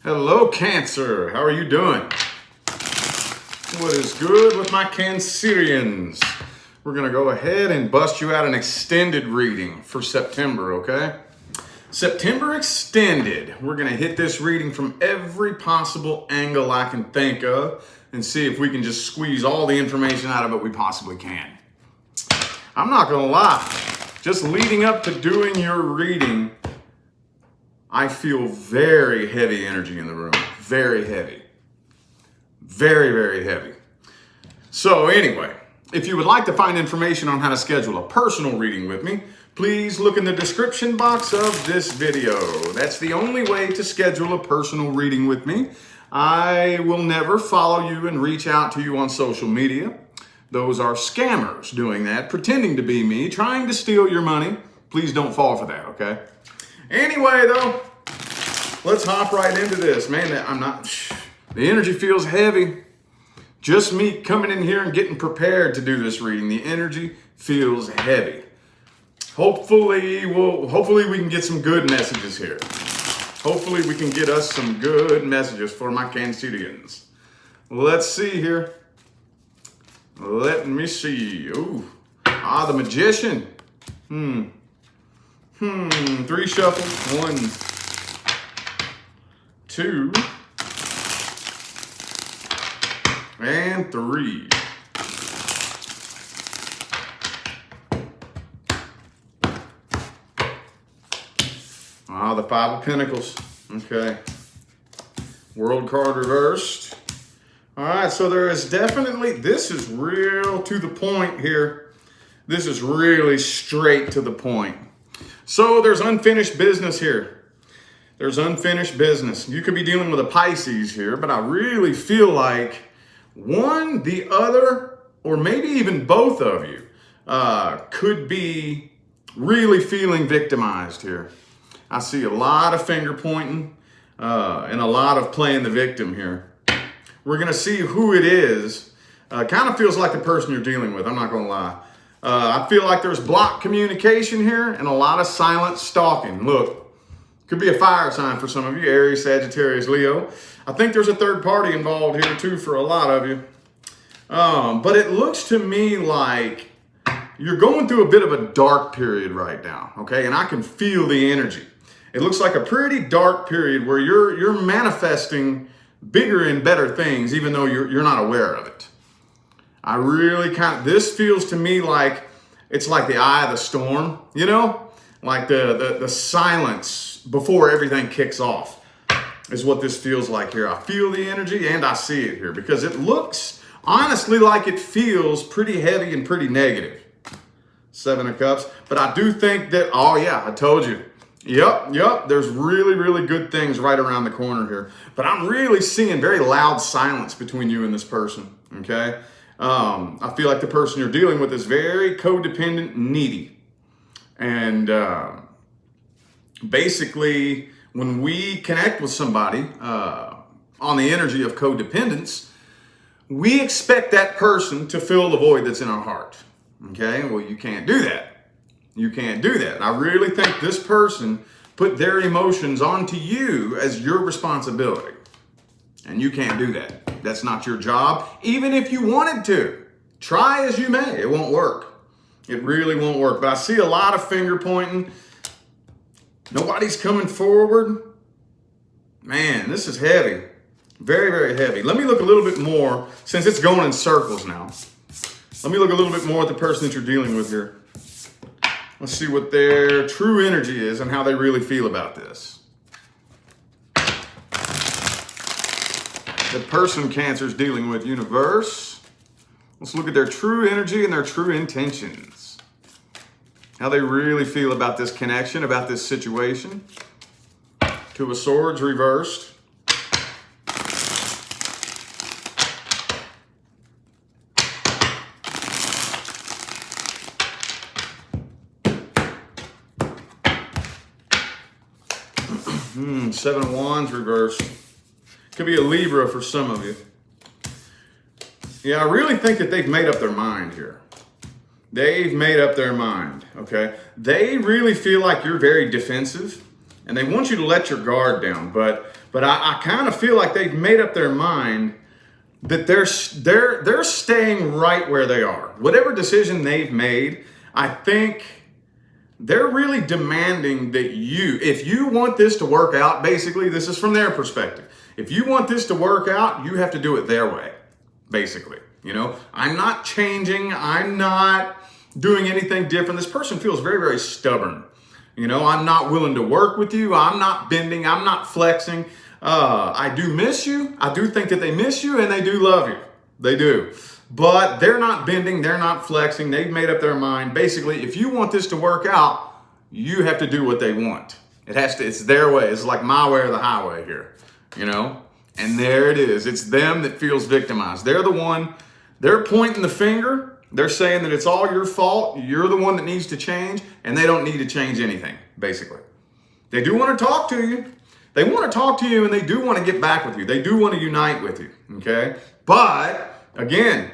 Hello, Cancer. How are you doing? What is good with my Cancerians? We're going to go ahead and bust you out an extended reading for September, okay? September extended. We're going to hit this reading from every possible angle I can think of and see if we can just squeeze all the information out of it we possibly can. I'm not going to lie. Just leading up to doing your reading, I feel very heavy energy in the room. Very heavy. Very, very heavy. So anyway, if you would like to find information on how to schedule a personal reading with me, please look in the description box of this video. That's the only way to schedule a personal reading with me. I will never follow you and reach out to you on social media. Those are scammers doing that, pretending to be me, trying to steal your money. Please don't fall for that, okay? Anyway, though, let's hop right into this. Man, the energy feels heavy. Just me coming in here and getting prepared to do this reading. The energy feels heavy. Hopefully we can get some good messages here. Hopefully we can get us some good messages for my Cancerians. Let's see here. Let me see. Ooh. The Magician. 3 shuffles. 1, 2, and 3. The 5 of Pentacles. Okay. World card reversed. All right, so there is definitely, this is real to the point here. This is really straight to the point. So there's unfinished business here. There's unfinished business. You could be dealing with a Pisces here, but I really feel like one, the other, or maybe even both of you could be really feeling victimized here. I see a lot of finger pointing and a lot of playing the victim here. We're going to see who it is. Kind of feels like the person you're dealing with, I'm not going to lie. I feel like there's blocked communication here and a lot of silent stalking. Look, could be a fire sign for some of you, Aries, Sagittarius, Leo. I think there's a third party involved here too for a lot of you. But it looks to me like you're going through a bit of a dark period right now, okay? And I can feel the energy. It looks like a pretty dark period where you're manifesting bigger and better things, even though you're not aware of it. I really this feels to me like it's like the eye of the storm, you know? Like the silence before everything kicks off is what this feels like here. I feel the energy and I see it here because it looks honestly like it feels pretty heavy and pretty negative. 7 of Cups. But I do think that, oh yeah, I told you. Yep, there's really, really good things right around the corner here. But I'm really seeing very loud silence between you and this person, okay? I feel like the person you're dealing with is very codependent, needy. And basically, when we connect with somebody on the energy of codependence, we expect that person to fill the void that's in our heart, okay? Well, you can't do that. You can't do that. I really think this person put their emotions onto you as your responsibility. And you can't do that. That's not your job. Even if you wanted to, try as you may, it won't work. It really won't work. But I see a lot of finger pointing. Nobody's coming forward. Man, this is heavy. Very, very heavy. Let me look a little bit more, since it's going in circles now. Let me look a little bit more at the person that you're dealing with here. Let's see what their true energy is and how they really feel about this. The person Cancer's dealing with, universe. Let's look at their true energy and their true intentions. How they really feel about this connection, about this situation. 2 of Swords reversed. Seven of Wands reversed. Could be a Libra for some of you. Yeah, I really think that they've made up their mind here. They've made up their mind, okay? They really feel like you're very defensive and they want you to let your guard down, but But I kind of feel like they've made up their mind that they're staying right where they are. Whatever decision they've made, I think they're really demanding that if you want this to work out, basically, this is from their perspective. If you want this to work out, you have to do it their way, basically. You know, I'm not changing. I'm not doing anything different. This person feels very, very stubborn. You know, I'm not willing to work with you. I'm not bending. I'm not flexing. I do miss you. I do think that they miss you and they do love you. They do. But they're not bending. They're not flexing. They've made up their mind. Basically, if you want this to work out, you have to do what they want. It's their way. It's like my way or the highway here, you know? And there it is. It's them that feels victimized. They're pointing the finger. They're saying that it's all your fault. You're the one that needs to change, and they don't need to change anything, basically. They do want to talk to you. They want to talk to you, and they do want to get back with you. They do want to unite with you, okay? But, again,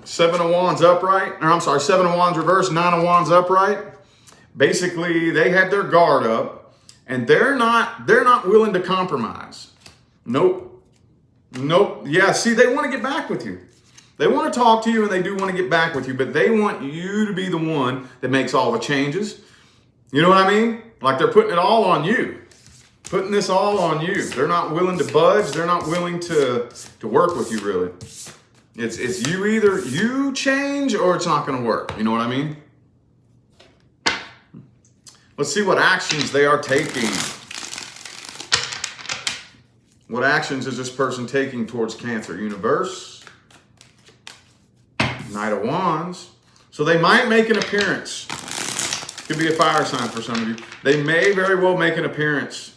7 of Wands upright, or I'm sorry, 7 of Wands reversed, 9 of Wands upright. Basically, they had their guard up, and they're not willing to compromise. Nope. Yeah, see, they want to get back with you. They want to talk to you, and they do want to get back with you, but they want you to be the one that makes all the changes. You know what I mean? Like they're putting it all on you. Putting this all on you. They're not willing to budge. They're not willing to work with you, really. It's you either you change or it's not going to work. You know what I mean? Let's see what actions they are taking. What actions is this person taking towards Cancer? Universe. Knight of Wands. So they might make an appearance. Could be a fire sign for some of you. They may very well make an appearance.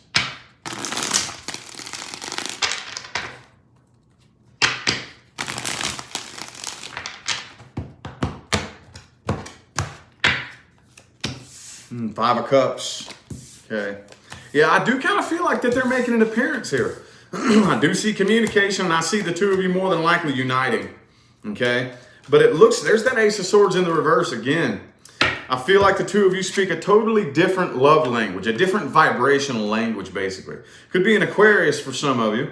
Five of Cups. Okay. Yeah, I do kind of feel like that they're making an appearance here. I do see communication, and I see the two of you more than likely uniting. Okay. But it looks, there's that Ace of Swords in the reverse again. I feel like the two of you speak a totally different love language, a different vibrational language, basically. Could be an Aquarius for some of you.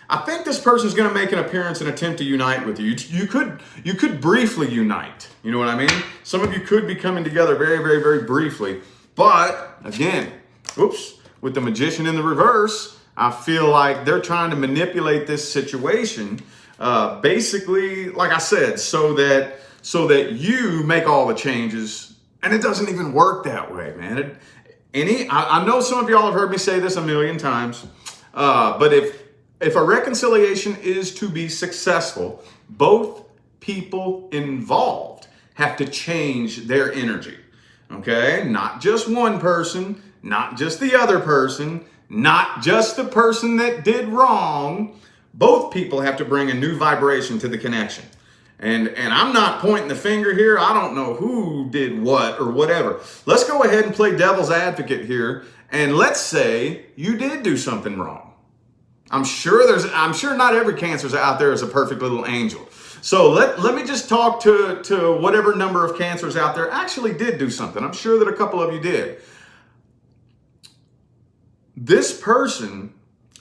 I think this person's going to make an appearance and attempt to unite with you. You could briefly unite. You know what I mean? Some of you could be coming together very, very, very briefly. But, again, with the Magician in the reverse, I feel like they're trying to manipulate this situation, basically, like I said, so that you make all the changes. And it doesn't even work that way, man. I know some of y'all have heard me say this a million times, but if a reconciliation is to be successful, both people involved have to change their energy, okay? Not just one person, not just the other person, not just the person that did wrong. Both people have to bring a new vibration to the connection. And I'm not pointing the finger here. I don't know who did what or whatever. Let's go ahead and play devil's advocate here. And let's say you did do something wrong. I'm sure not every Cancer out there is a perfect little angel. So let me just talk to whatever number of Cancers out there actually did do something. I'm sure that a couple of you did. This person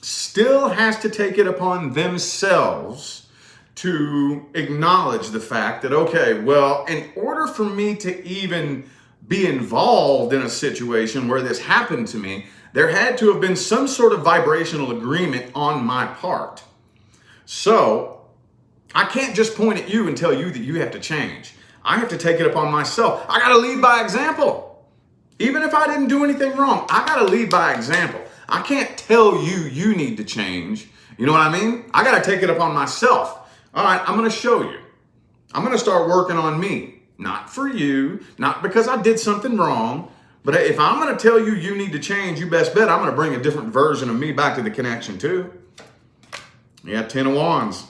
still has to take it upon themselves to acknowledge the fact that, okay, well, in order for me to even be involved in a situation where this happened to me, there had to have been some sort of vibrational agreement on my part. So I can't just point at you and tell you that you have to change. I have to take it upon myself. I got to lead by example. Even if I didn't do anything wrong, I got to lead by example. I can't tell you need to change. You know what I mean? I got to take it upon myself. All right, I'm going to show you. I'm going to start working on me. Not for you, not because I did something wrong, but if I'm going to tell you you need to change, you best bet I'm going to bring a different version of me back to the connection too. Yeah, 10 of Wands.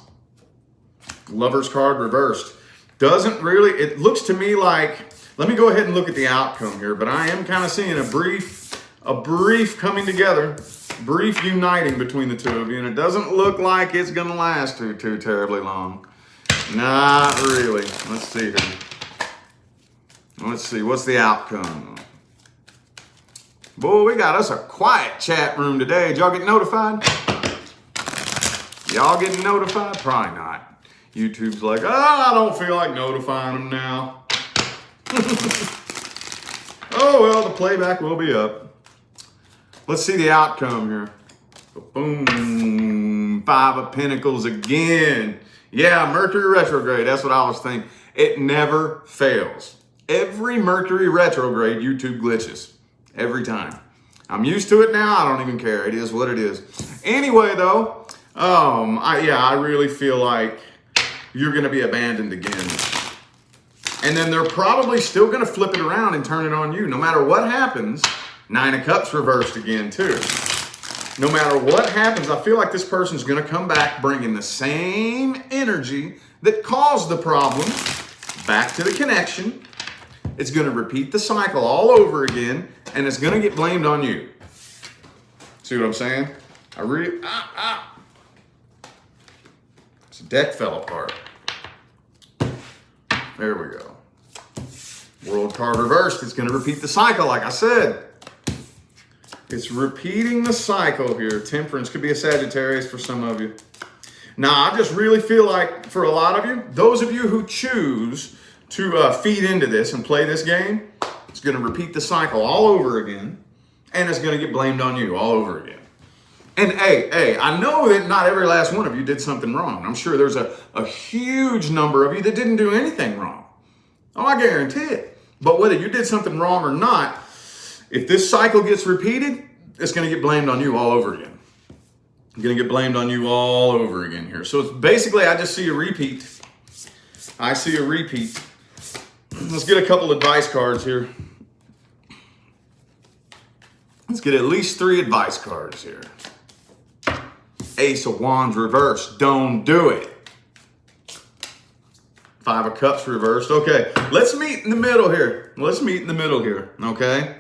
Lover's card reversed. Doesn't really, it looks to me like, let me go ahead and look at the outcome here, but I am kind of seeing a brief coming together, brief uniting between the two of you, and it doesn't look like it's going to last too terribly long. Not really. Let's see here. Let's see. What's the outcome? Boy, we got us a quiet chat room today. Did y'all get notified? Y'all getting notified? Probably not. YouTube's like, I don't feel like notifying them now. Oh, well, the playback will be up. Let's see the outcome here. Boom. 5 of Pentacles again. Yeah, Mercury retrograde. That's what I was thinking. It never fails. Every Mercury retrograde, YouTube glitches. Every time. I'm used to it now. I don't even care. It is what it is. Anyway, though, I really feel like you're going to be abandoned again. And then they're probably still going to flip it around and turn it on you. No matter what happens, 9 of Cups reversed again, too. No matter what happens, I feel like this person's going to come back bringing the same energy that caused the problem back to the connection. It's going to repeat the cycle all over again, and it's going to get blamed on you. See what I'm saying? This deck fell apart. There we go. World card reversed. It's going to repeat the cycle, like I said. It's repeating the cycle here. Temperance could be a Sagittarius for some of you. Now, I just really feel like for a lot of you, those of you who choose to feed into this and play this game, it's going to repeat the cycle all over again, and it's going to get blamed on you all over again. And hey, I know that not every last one of you did something wrong. I'm sure there's a huge number of you that didn't do anything wrong. Oh, I guarantee it. But whether you did something wrong or not, if this cycle gets repeated, it's going to get blamed on you all over again. I'm going to get blamed on you all over again here. So it's basically, I just see a repeat. I see a repeat. Let's get a couple advice cards here. Let's get at least 3 advice cards here. Ace of Wands reversed. Don't do it. 5 of Cups reversed. Okay, let's meet in the middle here. Okay?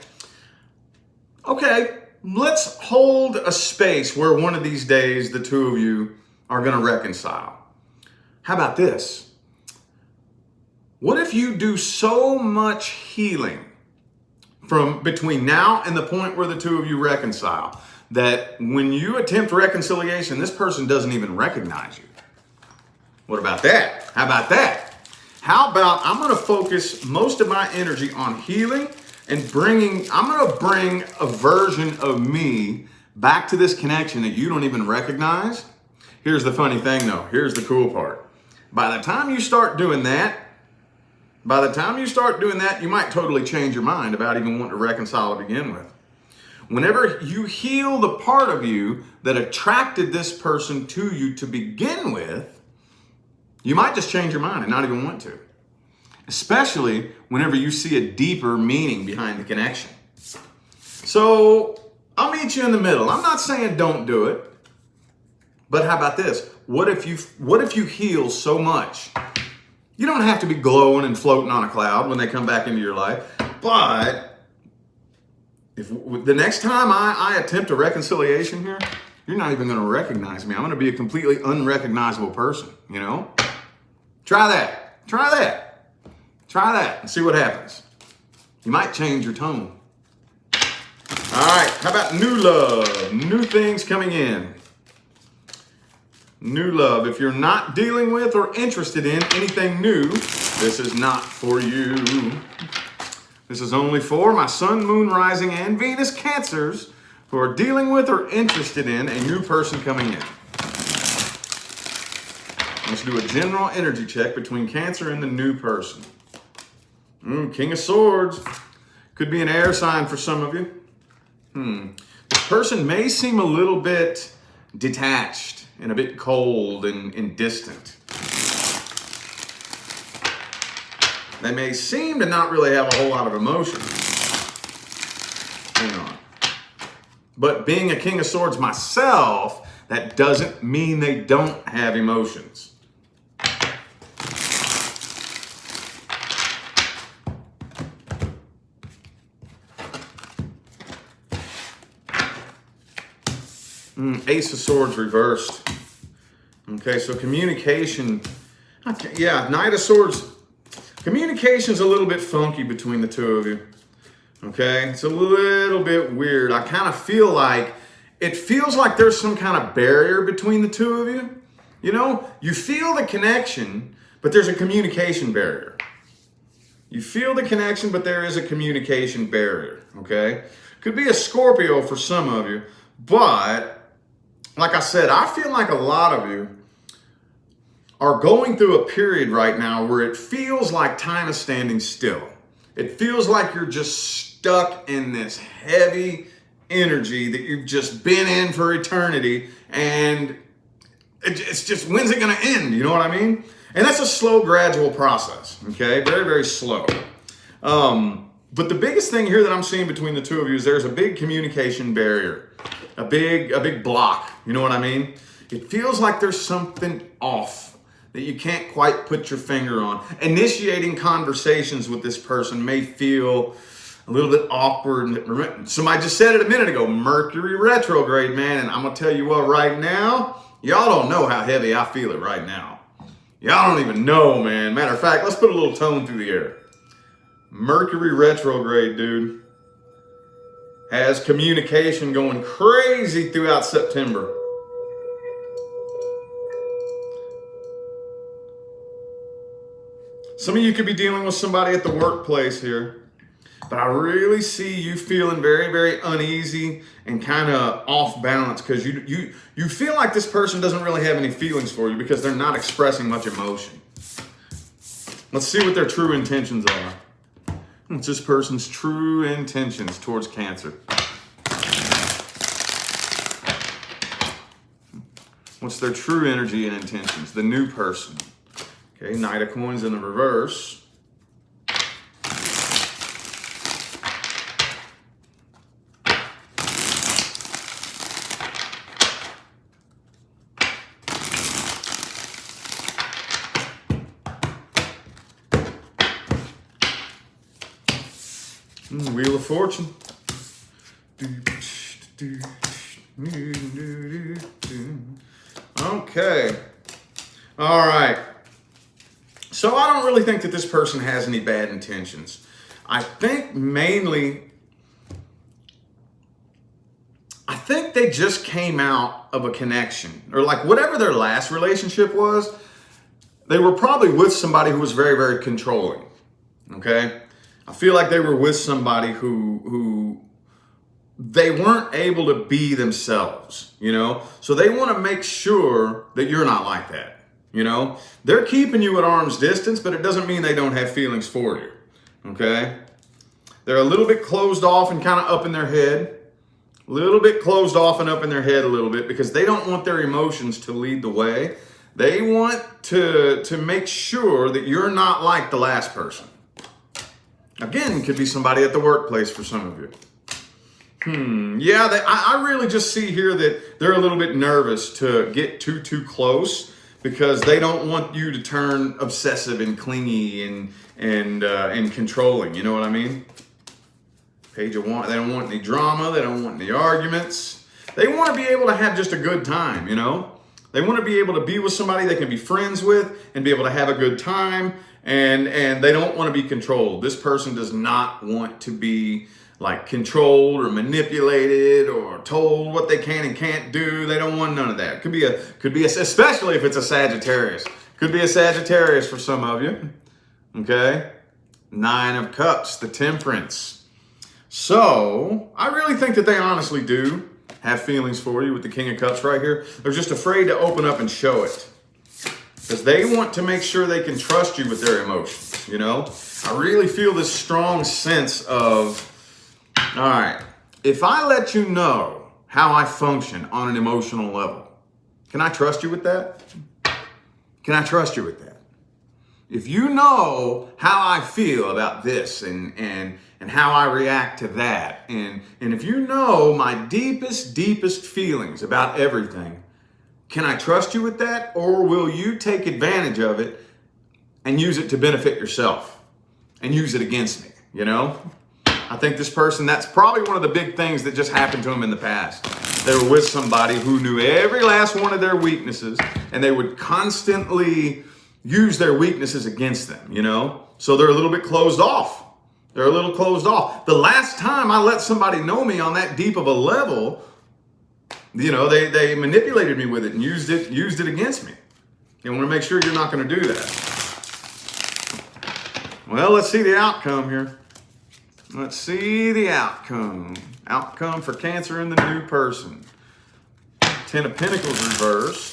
Okay, let's hold a space where one of these days the two of you are going to reconcile. How about this? What if you do so much healing from between now and the point where the two of you reconcile that when you attempt reconciliation, this person doesn't even recognize you? What about that? How about that? How about I'm going to focus most of my energy on healing and I'm going to bring a version of me back to this connection that you don't even recognize. Here's the funny thing though. Here's the cool part. By the time you start doing that, you might totally change your mind about even wanting to reconcile to begin with. Whenever you heal the part of you that attracted this person to you to begin with, you might just change your mind and not even want to. Especially whenever you see a deeper meaning behind the connection. So I'll meet you in the middle. I'm not saying don't do it, but how about this? What if you heal so much? You don't have to be glowing and floating on a cloud when they come back into your life, but if the next time I attempt a reconciliation here, you're not even going to recognize me. I'm going to be a completely unrecognizable person, you know? Try that and see what happens. You might change your tone. All right, how about new love? New things coming in. New love. If you're not dealing with or interested in anything new, this is not for you. This is only for my Sun, Moon, Rising, and Venus Cancers who are dealing with or interested in a new person coming in. Let's do a general energy check between Cancer and the new person. King of Swords. Could be an air sign for some of you. This person may seem a little bit detached and a bit cold and distant. They may seem to not really have a whole lot of emotion. Hang on. But being a King of Swords myself, that doesn't mean they don't have emotions. Ace of Swords reversed. Okay, so communication. Yeah, Knight of Swords. Communication's a little bit funky between the two of you. Okay, it's a little bit weird. I kind of feel like, it feels like there's some kind of barrier between the two of you. You know, you feel the connection, but there's a communication barrier. You feel the connection, but there is a communication barrier, okay? Could be a Scorpio for some of you, but like I said, I feel like a lot of you are going through a period right now where it feels like time is standing still. It feels like you're just stuck in this heavy energy that you've just been in for eternity, and it's just, when's it going to end? You know what I mean? And that's a slow, gradual process, okay? Very, very slow. But the biggest thing here that I'm seeing between the two of you is there's a big communication barrier, a big block. You know what I mean? It feels like there's something off that you can't quite put your finger on. Initiating conversations with this person may feel a little bit awkward. Somebody just said it a minute ago, Mercury retrograde, man. And I'm going to tell you what, right now, y'all don't know how heavy I feel it right now. Y'all don't even know, man. Matter of fact, let's put a little tone through the air. Mercury retrograde, dude, has communication going crazy throughout September. Some of you could be dealing with somebody at the workplace here, but I really see you feeling very, very uneasy and kind of off balance because you feel like this person doesn't really have any feelings for you because they're not expressing much emotion. Let's see what their true intentions are. What's this person's true intentions towards Cancer? What's their true energy and intentions? The new person. Okay, Knight of Coins in the reverse. Wheel of Fortune. Okay. All right. So I don't really think that this person has any bad intentions. I think they just came out of a connection, or like whatever their last relationship was, they were probably with somebody who was very, very controlling. Okay? I feel like they were with somebody who they weren't able to be themselves, you know? So they want to make sure that you're not like that, you know? They're keeping you at arm's distance, but it doesn't mean they don't have feelings for you, okay? They're a little bit closed off and kind of up in their head. A little bit closed off and up in their head a little bit because they don't want their emotions to lead the way. They want to make sure that you're not like the last person. Again, could be somebody at the workplace for some of you. Yeah, I really just see here that they're a little bit nervous to get too close because they don't want you to turn obsessive and clingy and controlling. You know what I mean? Page of Wands. They don't want any drama. They don't want any arguments. They want to be able to have just a good time, you know? They want to be able to be with somebody they can be friends with and be able to have a good time. And they don't want to be controlled. This person does not want to be like controlled or manipulated or told what they can and can't do. They don't want none of that. Could be especially if it's a Sagittarius. Could be a Sagittarius for some of you. Okay? 9 of Cups, the Temperance. So I really think that they honestly do have feelings for you with the King of Cups right here. They're just afraid to open up and show it. Because they want to make sure they can trust you with their emotions, you know? I really feel this strong sense of, all right, if I let you know how I function on an emotional level, can I trust you with that? Can I trust you with that? If you know how I feel about this and how I react to that, and if you know my deepest feelings about everything, can I trust you with that, or will you take advantage of it and use it to benefit yourself and use it against me, you know? I think this person, that's probably one of the big things that just happened to them in the past. They were with somebody who knew every last one of their weaknesses, and they would constantly use their weaknesses against them, you know? So they're a little bit closed off. They're a little closed off. The last time I let somebody know me on that deep of a level, you know, they manipulated me with it and used it against me. You want to make sure you're not going to do that. Well, let's see the outcome here. Let's see the outcome. Outcome for Cancer and the new person. 10 of Pentacles reversed.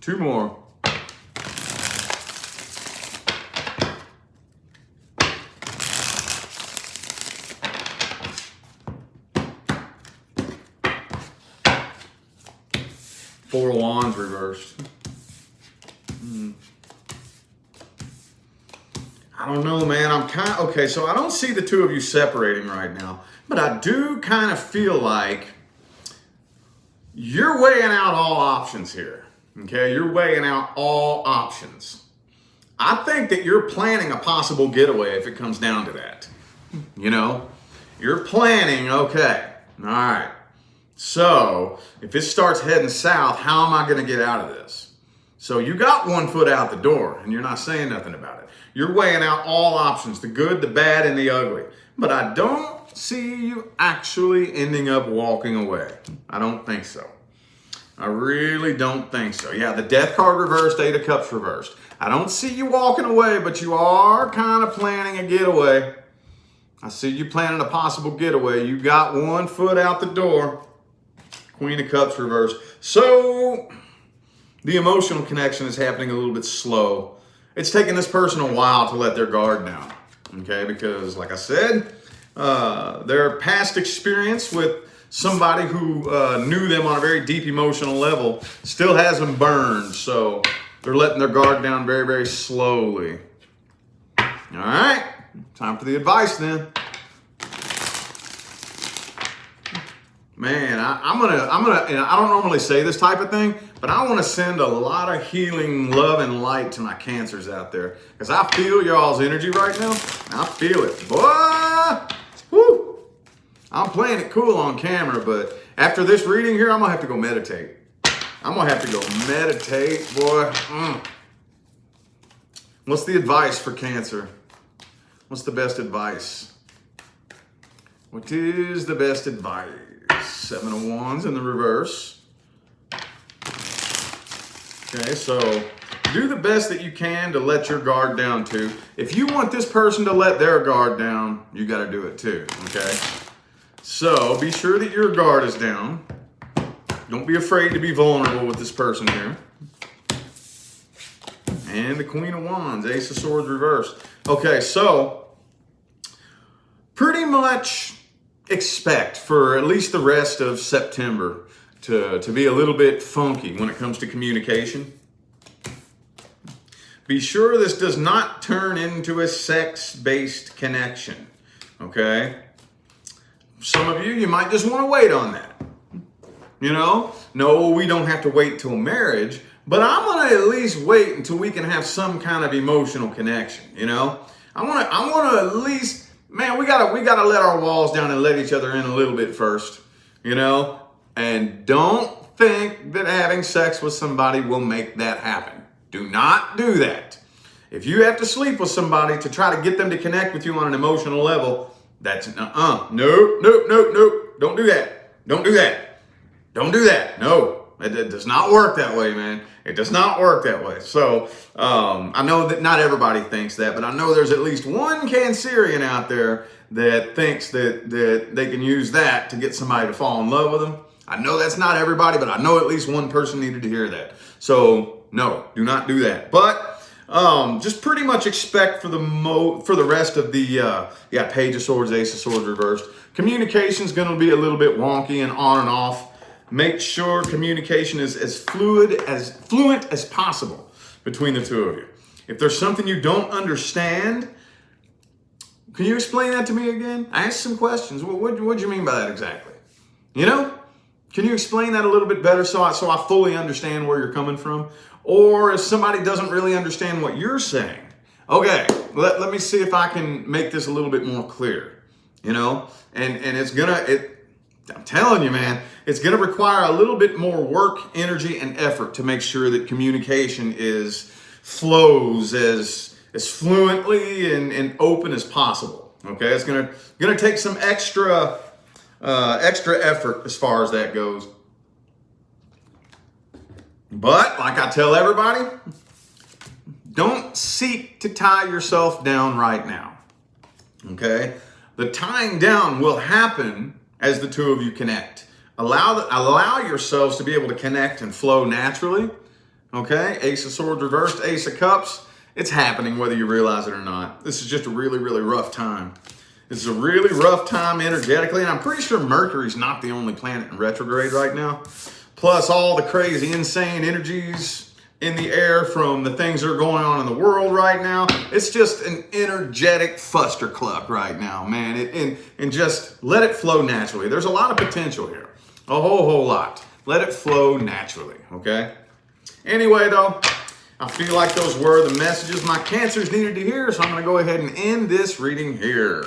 2 more. Four of Wands reversed. I don't know, man. I'm kind of, okay, so I don't see the two of you separating right now, but I do kind of feel like you're weighing out all options here. Okay, you're weighing out all options. I think that you're planning a possible getaway if it comes down to that. You know, you're planning, okay, all right. So if it starts heading south, how am I going to get out of this? So you got 1 foot out the door and you're not saying nothing about it. You're weighing out all options, the good, the bad, and the ugly. But I don't see you actually ending up walking away. I don't think so. I really don't think so. Yeah, the Death card reversed, 8 of Cups reversed. I don't see you walking away, but you are kind of planning a getaway. I see you planning a possible getaway. You got 1 foot out the door. Queen of Cups reversed. So the emotional connection is happening a little bit slow. It's taking this person a while to let their guard down. Okay, because like I said, their past experience with somebody who knew them on a very deep emotional level still has them burned. So they're letting their guard down very, very slowly. All right, time for the advice then. Man, I'm gonna, and I don't normally say this type of thing, but I want to send a lot of healing, love, and light to my Cancers out there, because I feel y'all's energy right now. I feel it, boy. Woo! I'm playing it cool on camera, but after this reading here, I'm gonna have to go meditate. I'm gonna have to go meditate, boy. What's the advice for Cancer? What's the best advice? What is the best advice? 7 of Wands in the reverse. Okay, so do the best that you can to let your guard down too. If you want this person to let their guard down, you got to do it too, okay? So be sure that your guard is down. Don't be afraid to be vulnerable with this person here. And the Queen of Wands, Ace of Swords reversed. Okay, so pretty much expect for at least the rest of September to be a little bit funky when it comes to communication. Be sure this does not turn into a sex-based connection, okay? Some of you might just want to wait on that. You know, no, we don't have to wait till marriage, but I'm going to at least wait until we can have some kind of emotional connection, you know? I want to at least, man, we gotta let our walls down and let each other in a little bit first, you know? And don't think that having sex with somebody will make that happen. Do not do that. If you have to sleep with somebody to try to get them to connect with you on an emotional level, that's nope. Don't do that. Don't do that. Don't do that. No, it does not work that way, man. It does not work that way. So I know that not everybody thinks that, but I know there's at least one Cancerian out there that thinks that they can use that to get somebody to fall in love with them. I know that's not everybody, but I know at least one person needed to hear that. So no, do not do that. But just pretty much expect for the rest of the Page of Swords, Ace of Swords reversed. Communication's going to be a little bit wonky and on and off. Make sure communication is as fluent as possible between the two of you. If there's something you don't understand, can you explain that to me again? I asked some questions. What do you mean by that exactly? You know? Can you explain that a little bit better so I fully understand where you're coming from? Or if somebody doesn't really understand what you're saying, okay, let me see if I can make this a little bit more clear, you know? And I'm telling you, man, it's going to require a little bit more work, energy, and effort to make sure that communication flows as fluently and open as possible. Okay, it's gonna take some extra effort as far as that goes. But like I tell everybody, don't seek to tie yourself down right now. Okay, the tying down will happen as the two of you connect. Allow yourselves to be able to connect and flow naturally. Okay, Ace of Swords reversed, Ace of Cups. It's happening whether you realize it or not. This is just a really, really rough time. This is a really rough time energetically, and I'm pretty sure Mercury's not the only planet in retrograde right now. Plus all the crazy, insane energies in the air from the things that are going on in the world right now. It's just an energetic fustercluck right now, man. And just let it flow naturally. There's a lot of potential here. A whole lot. Let it flow naturally, okay? Anyway, though, I feel like those were the messages my Cancers needed to hear, so I'm going to go ahead and end this reading here.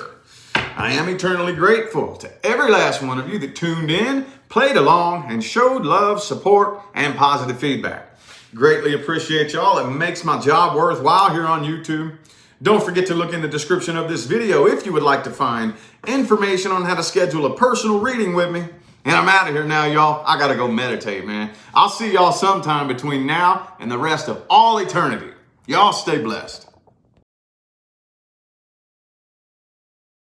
I am eternally grateful to every last one of you that tuned in, played along, and showed love, support, and positive feedback. Greatly appreciate y'all. It makes my job worthwhile here on YouTube. Don't forget to look in the description of this video if you would like to find information on how to schedule a personal reading with me. And I'm out of here now, y'all. I got to go meditate, man. I'll see y'all sometime between now and the rest of all eternity. Y'all stay blessed.